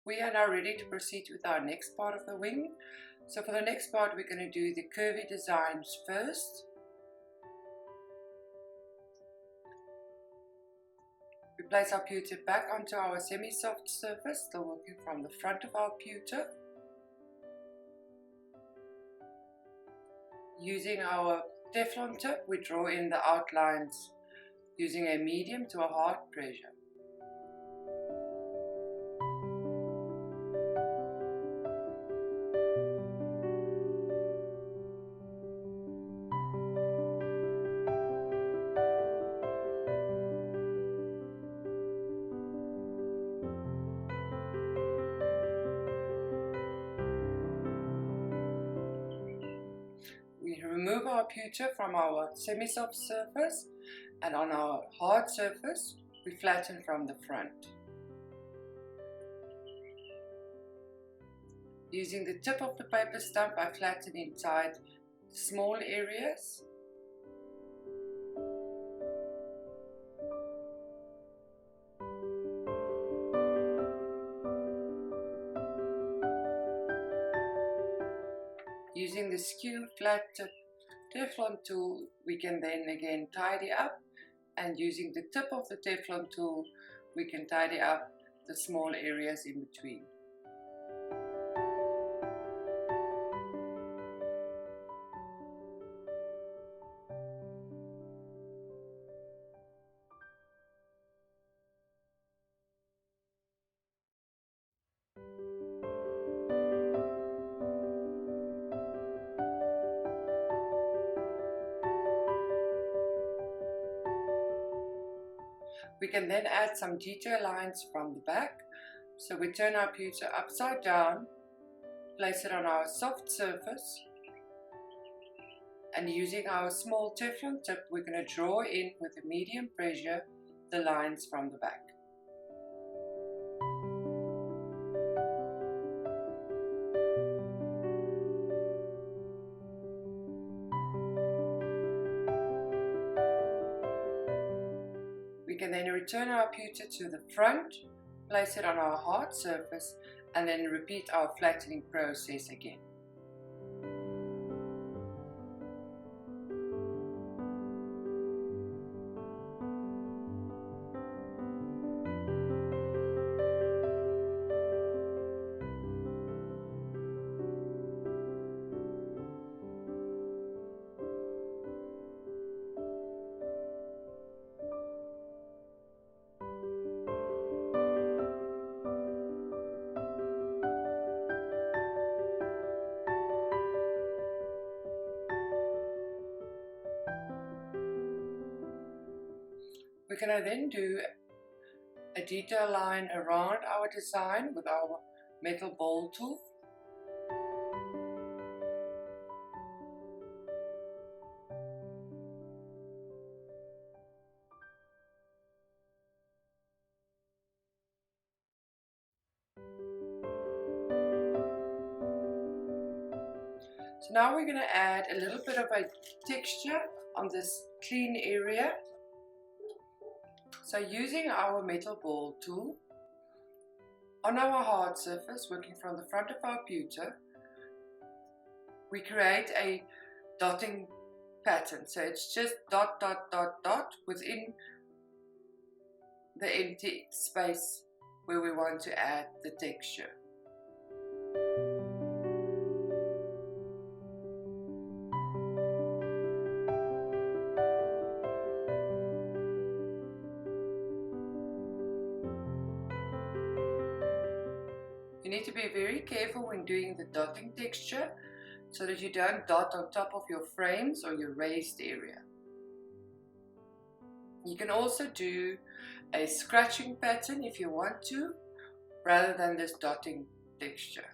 We are now ready to proceed with our next part of the wing. So for the next part, we're going to do the curvy designs first. We place our pewter back onto our semi-soft surface, still working from the front of our pewter. Using our Teflon tip, we draw in the outlines using a medium to a hard pressure. We remove our pewter from our semi-soft surface, and on our hard surface we flatten from the front. Using the tip of the paper stump, I flatten inside small areas. Using the skew flat tip Teflon tool, we can then again tidy up, and using the tip of the Teflon tool, we can tidy up the small areas in between. We can then add some detail lines from the back. So we turn our pewter upside down, place it on our soft surface, and using our small Teflon tip, we're going to draw in with a medium pressure the lines from the back. We can then return our pewter to the front, place it on our hard surface, and then repeat our flattening process again. We're going to then do a detail line around our design with our metal bowl tool. So now we're going to add a little bit of a texture on this clean area. So using our metal ball tool, on our hard surface, working from the front of our pewter, we create a dotting pattern. So it's just dot, dot, dot, dot within the empty space where we want to add the texture. You need to be very careful when doing the dotting texture so that you don't dot on top of your frames or your raised area. You can also do a scratching pattern if you want to, rather than this dotting texture.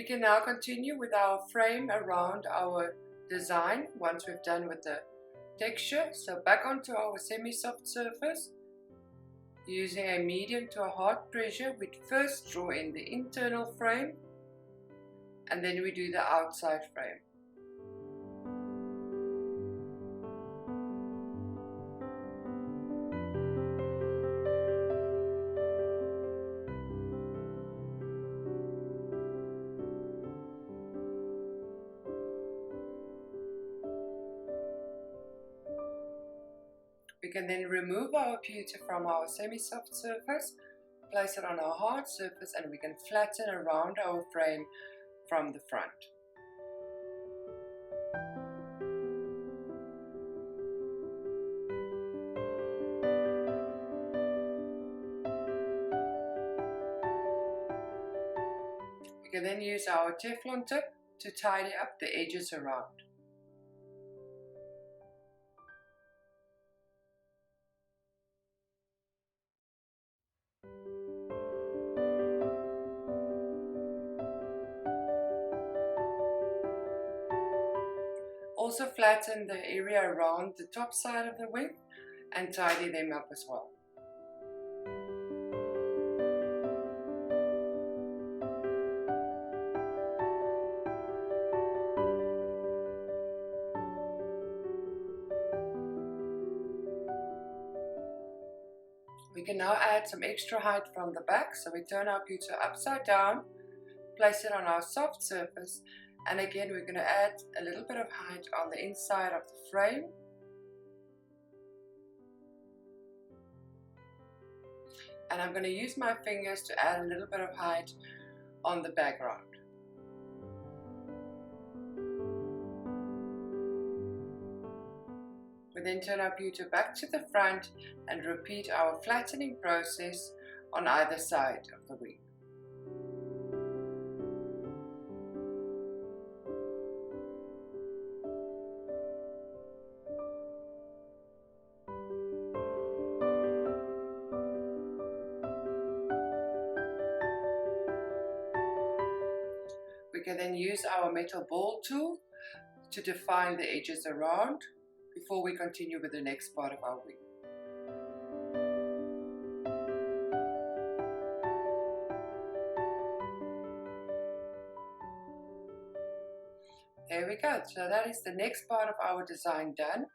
We can now continue with our frame around our design once we've done with the texture. So back onto our semi-soft surface, using a medium to a hard pressure, we first draw in the internal frame and then we do the outside frame. We can then remove our pewter from our semi-soft surface, place it on our hard surface, and we can flatten around our frame from the front. We can then use our Teflon tip to tidy up the edges around. Also flatten the area around the top side of the wing and tidy them up as well. We can now add some extra height from the back, so we turn our pewter upside down, place it on our soft surface, and again we're going to add a little bit of height on the inside of the frame. And I'm going to use my fingers to add a little bit of height on the background. We then turn our pewter back to the front and repeat our flattening process on either side of the wing. We can then use our metal ball tool to define the edges around before we continue with the next part of our wing. There we go. So that is the next part of our design done.